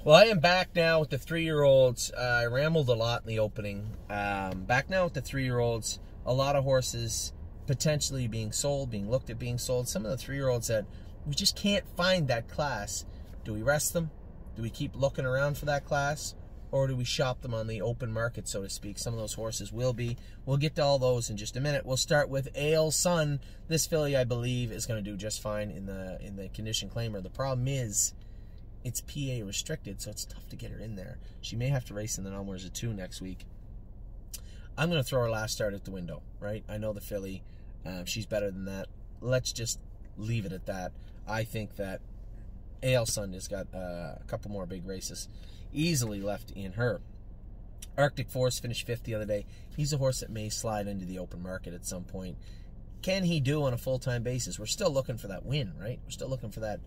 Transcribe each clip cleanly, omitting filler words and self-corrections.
Well, I am back now with the 3-year-olds. I rambled a lot in the opening. Back now with the 3-year-olds. A lot of horses potentially being sold, being looked at being sold. Some of the 3-year-olds that we just can't find that class. Do we rest them? Do we keep looking around for that class? Or do we shop them on the open market, so to speak? Some of those horses will be. We'll get to all those in just a minute. We'll start with Ale Sun. This filly, I believe, is going to do just fine in the condition claimer. The problem is, it's PA restricted, so it's tough to get her in there. She may have to race in the Numbers of 2 next week. I'm going to throw her last start at the window, right? I know the filly. She's better than that. Let's just leave it at that. I think that Ale Sun has got a couple more big races easily left in her. Arctic Force finished 5th the other day. He's a horse that may slide into the open market at some point. Can he do on a full-time basis? We're still looking for that win, right? We're still looking for that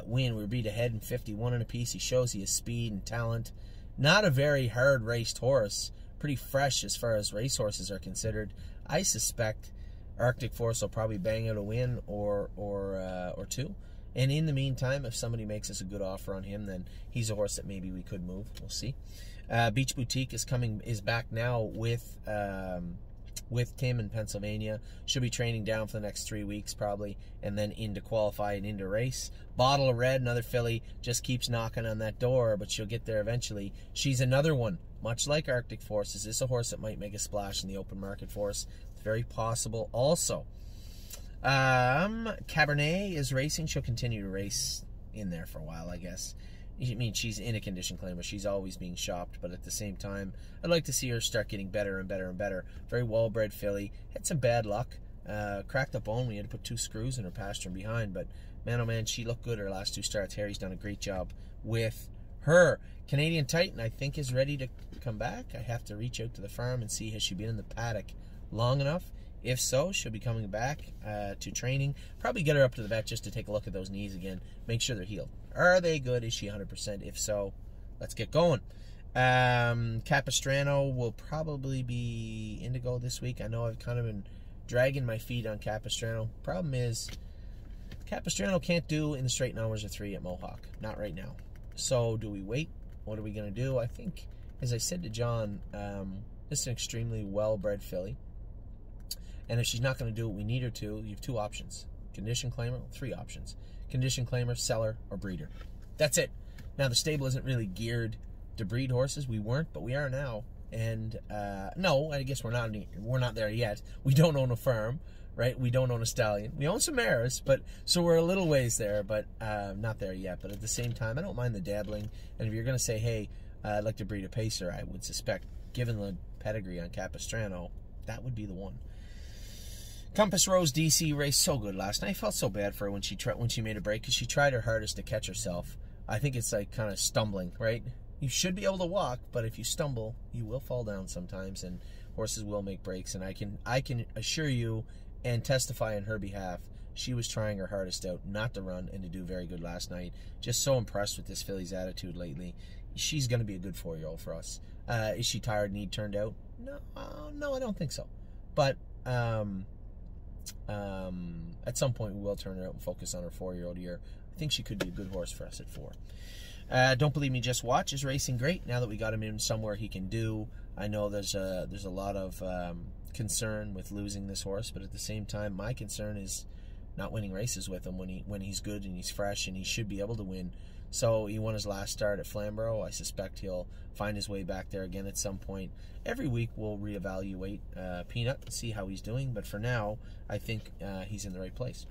win. We beat ahead in 51 and a piece. He shows he has speed and talent. Not a very hard raced horse. Pretty fresh as far as racehorses are considered. I suspect Arctic Force will probably bang out a win or two. And in the meantime, if somebody makes us a good offer on him, then he's a horse that maybe we could move. We'll see. Beach Boutique is back now with Tim in Pennsylvania. She'll be training down for the next 3 weeks probably, and then into qualify and into race. Bottle of Red, another filly, just keeps knocking on that door, but she'll get there eventually. She's another one, much like Arctic Force. Is this a horse that might make a splash in the open market for us? It's very possible also. Cabernet is racing. She'll continue to race in there for a while, I guess. I mean, she's in a condition claimer. She's always being shopped, but at the same time, I'd like to see her start getting better and better and better. Very well-bred filly. Had some bad luck. Cracked a bone. We had to put 2 screws in her pasture and behind, but man, oh man, she looked good her last 2 starts. Harry's done a great job with her. Canadian Titan, I think, is ready to come back. I have to reach out to the farm and see, has she been in the paddock long enough? If so, she'll be coming back to training. Probably get her up to the vet just to take a look at those knees again. Make sure they're healed. Are they good? Is she 100%? If so, let's get going. Capistrano will probably be Indigo this week. I know I've kind of been dragging my feet on Capistrano. Problem is, Capistrano can't do in the straight numbers of 3 at Mohawk. Not right now. So do we wait? What are we going to do? I think, as I said to John, this is an extremely well-bred filly. And if she's not going to do what we need her to, you have 2 options. Condition claimer, 3 options. Condition claimer, seller, or breeder. That's it. Now, the stable isn't really geared to breed horses. We weren't, but we are now. And, no, I guess we're not there yet. We don't own a farm, right? We don't own a stallion. We own some mares, but so we're a little ways there, but not there yet. But at the same time, I don't mind the dabbling. And if you're going to say, hey, I'd like to breed a pacer, I would suspect, given the pedigree on Capistrano, that would be the one. Compass Rose DC raced so good last night. I felt so bad for her when she made a break, because she tried her hardest to catch herself. I think it's like kind of stumbling, right? You should be able to walk, but if you stumble, you will fall down sometimes, and horses will make breaks. And I can assure you and testify on her behalf, she was trying her hardest out not to run and to do very good last night. Just so impressed with this filly's attitude lately. She's going to be a good 4-year-old for us. Is she tired, need turned out? No, no, I don't think so. But at some point we will turn her out and focus on her 4-year-old year. I think she could be a good horse for us at 4. Don't Believe Me, Just Watch is racing great now that we got him in somewhere he can do. I know there's a lot of concern with losing this horse, but at the same time, my concern is not winning races with him when he's good and he's fresh, and he should be able to win. So he won his last start at Flamborough. I suspect he'll find his way back there again at some point. Every week we'll reevaluate Peanut and see how he's doing, but for now, I think he's in the right place.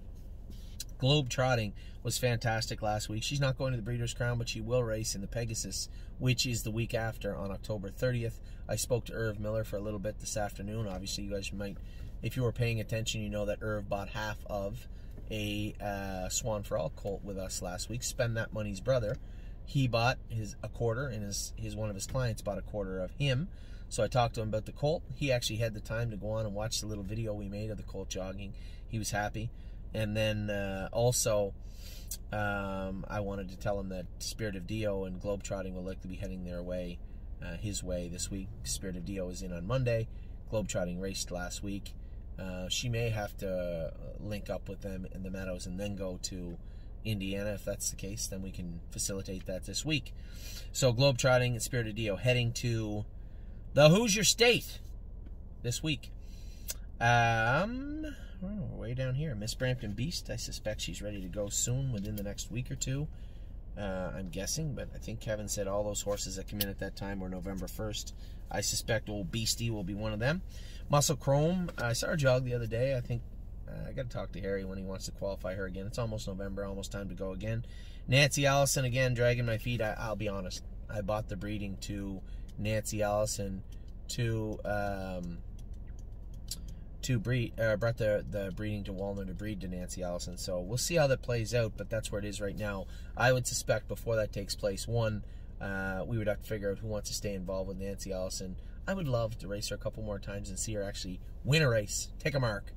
Globe Trotting was fantastic last week. She's not going to the Breeders' Crown, but she will race in the Pegasus, which is the week after on October 30th. I spoke to Irv Miller for a little bit this afternoon. Obviously, you guys might, if you were paying attention, you know that Irv bought half of a Swan for All colt with us last week. Spend That Money's brother. He bought a quarter, and his one of his clients bought a quarter of him. So I talked to him about the colt. He actually had the time to go on and watch the little video we made of the colt jogging. He was happy. And then also, I wanted to tell him that Spirit of Dio and Globetrotting will likely be heading their way, his way this week. Spirit of Dio is in on Monday. Globetrotting raced last week. She may have to link up with them in the Meadows and then go to Indiana. If that's the case, then we can facilitate that this week. So Globetrotting and Spirit of Dio heading to the Hoosier State this week. Way down here, Miss Brampton Beast. I suspect she's ready to go soon, within the next week or two. I'm guessing, but I think Kevin said all those horses that come in at that time were November 1st. I suspect old Beastie will be one of them. Muscle Chrome, I saw her jog the other day. I think I got to talk to Harry when he wants to qualify her again. It's almost November, almost time to go again. Nancy Allison, again, dragging my feet. I'll be honest. I bought the breeding to Nancy Allison to brought the breeding to Walner to breed to Nancy Allison. So we'll see how that plays out, but that's where it is right now. I would suspect before that takes place, one, we would have to figure out who wants to stay involved with Nancy Allison. I would love to race her a couple more times and see her actually win a race, take a mark.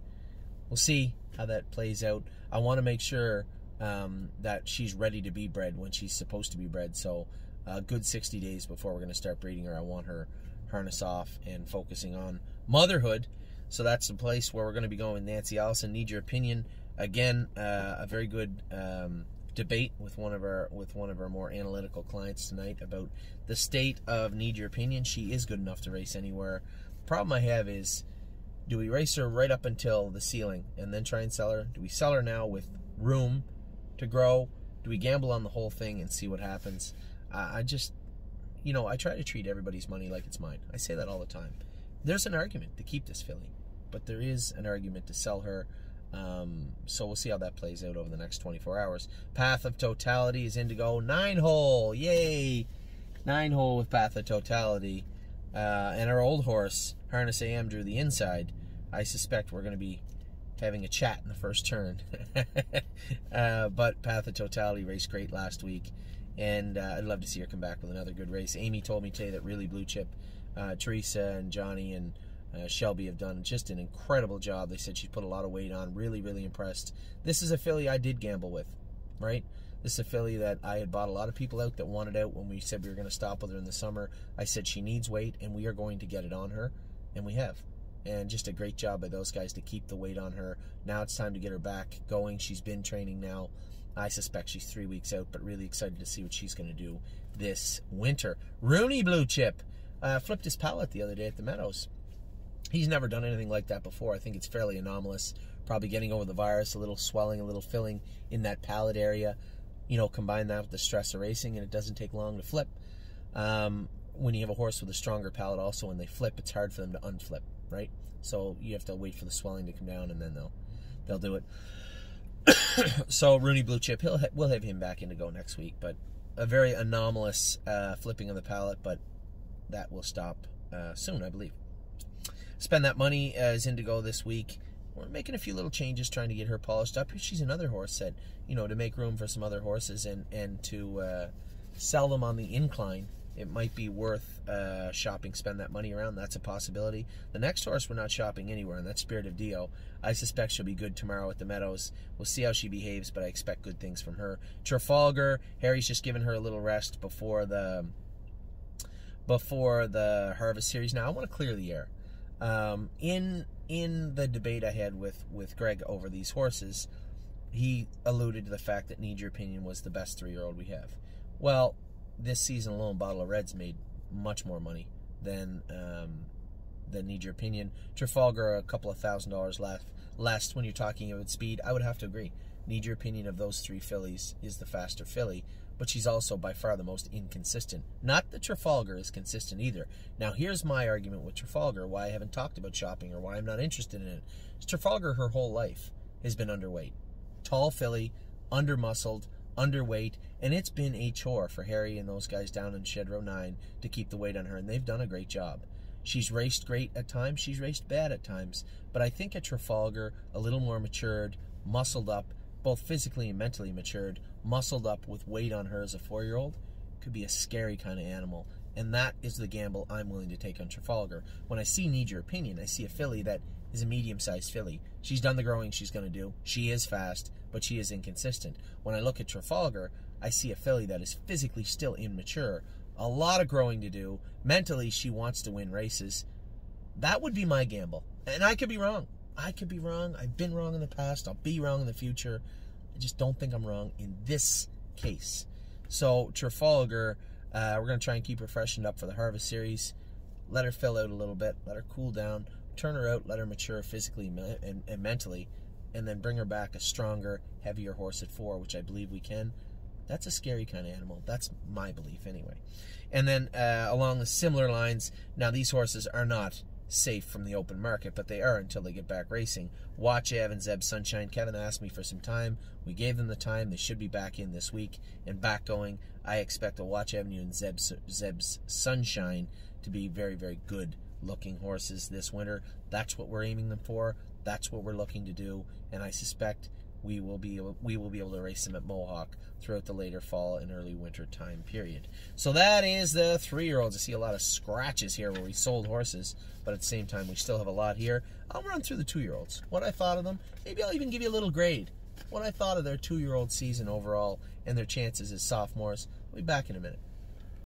We'll see how that plays out. I want to make sure that she's ready to be bred when she's supposed to be bred. So a good 60 days before we're going to start breeding her, I want her harness off and focusing on motherhood. So that's the place where we're going to be going with Nancy Allison. Need your opinion. Again, a very good debate with one of our more analytical clients tonight about the state of Need Your Opinion. She is good enough to race anywhere. Problem I have is, do we race her right up until the ceiling and then try and sell her? Do we sell her now with room to grow? Do we gamble on the whole thing and see what happens? I just, I try to treat everybody's money like it's mine. I say that all the time. There's an argument to keep this filly, but there is an argument to sell her. So we'll see how that plays out over the next 24 hours. Path of Totality is in to go. 9-hole. Yay! 9-hole with Path of Totality. And our old horse, Harness AM, drew the inside. I suspect we're going to be having a chat in the first turn. But Path of Totality raced great last week. And I'd love to see her come back with another good race. Amy told me today that Really Blue Chip, Teresa and Johnny and Shelby have done just an incredible job. They said she put a lot of weight on. Really, really impressed. This is a filly I did gamble with, right? This is a filly that I had bought a lot of people out that wanted out when we said we were going to stop with her in the summer. I said she needs weight, and we are going to get it on her, and we have. And just a great job by those guys to keep the weight on her. Now it's time to get her back going. She's been training now. I suspect she's 3 weeks out, but really excited to see what she's going to do this winter. Rooney Blue Chip flipped his palate the other day at the Meadows. He's never done anything like that before. I think it's fairly anomalous. Probably getting over the virus, a little swelling, a little filling in that palate area. Combine that with the stress of racing, and it doesn't take long to flip. When you have a horse with a stronger palate also, when they flip, it's hard for them to unflip, right? So you have to wait for the swelling to come down, and then they'll do it. So Rooney Blue Chip, we'll have him back in to go next week, but a very anomalous flipping of the palate, but that will stop soon, I believe. Spend That Money is in to go this week. We're making a few little changes, trying to get her polished up. She's another horse that, to make room for some other horses and to sell them on the incline. It might be worth shopping Spend That Money around. That's a possibility. The next horse we're not shopping anywhere, and that's Spirit of Dio. I suspect she'll be good tomorrow at the Meadows. We'll see how she behaves, but I expect good things from her. Trafalgar, Harry's just given her a little rest before the Harvest Series. Now, I want to clear the air. In the debate I had with Greg over these horses, he alluded to the fact that Need Your Opinion was the best 3-year-old we have. Well, this season alone, Bottle of Red's made much more money than Need Your Opinion. Trafalgar, a couple of $1,000s less when you're talking about speed. I would have to agree. Need Your Opinion of those 3 fillies is the faster filly, but she's also by far the most inconsistent. Not that Trafalgar is consistent either. Now, here's my argument with Trafalgar, why I haven't talked about shopping or why I'm not interested in it. Trafalgar, her whole life, has been underweight. Tall filly, under-muscled, underweight, and it's been a chore for Harry and those guys down in Shed Row 9 to keep the weight on her, and they've done a great job. She's raced great at times, she's raced bad at times, but I think at Trafalgar, a little more matured, muscled up, both physically and mentally matured, muscled up with weight on her as a 4-year-old, could be a scary kind of animal. And that is the gamble I'm willing to take on Trafalgar. When I see Need Your Opinion, I see a filly that is a medium-sized filly. She's done the growing she's going to do. She is fast, but she is inconsistent. When I look at Trafalgar, I see a filly that is physically still immature. A lot of growing to do. Mentally, she wants to win races. That would be my gamble. And I could be wrong. I could be wrong. I've been wrong in the past. I'll be wrong in the future. I just don't think I'm wrong in this case. So Trafalgar, we're going to try and keep her freshened up for the Harvest Series. Let her fill out a little bit, let her cool down, turn her out, let her mature physically and mentally, and then bring her back a stronger, heavier horse at 4, which I believe we can. That's a scary kind of animal. That's my belief anyway. And then along the similar lines, now these horses are not safe from the open market, but they are until they get back racing. Watch Ev and Zeb Sunshine. Kevin asked me for some time. We gave them the time. They should be back in this week and back going. I expect a Watch Avenue and Zeb's Sunshine to be very, very good looking horses this winter. That's what we're aiming them for. That's what we're looking to do, and I suspect we will be able to race them at Mohawk throughout the later fall and early winter time period. So that is the 3-year-olds. I see a lot of scratches here where we sold horses, but at the same time we still have a lot here. I'll run through the 2-year-olds, what I thought of them. Maybe I'll even give you a little grade, what I thought of their 2-year-old season overall and their chances as sophomores. We'll be back in a minute.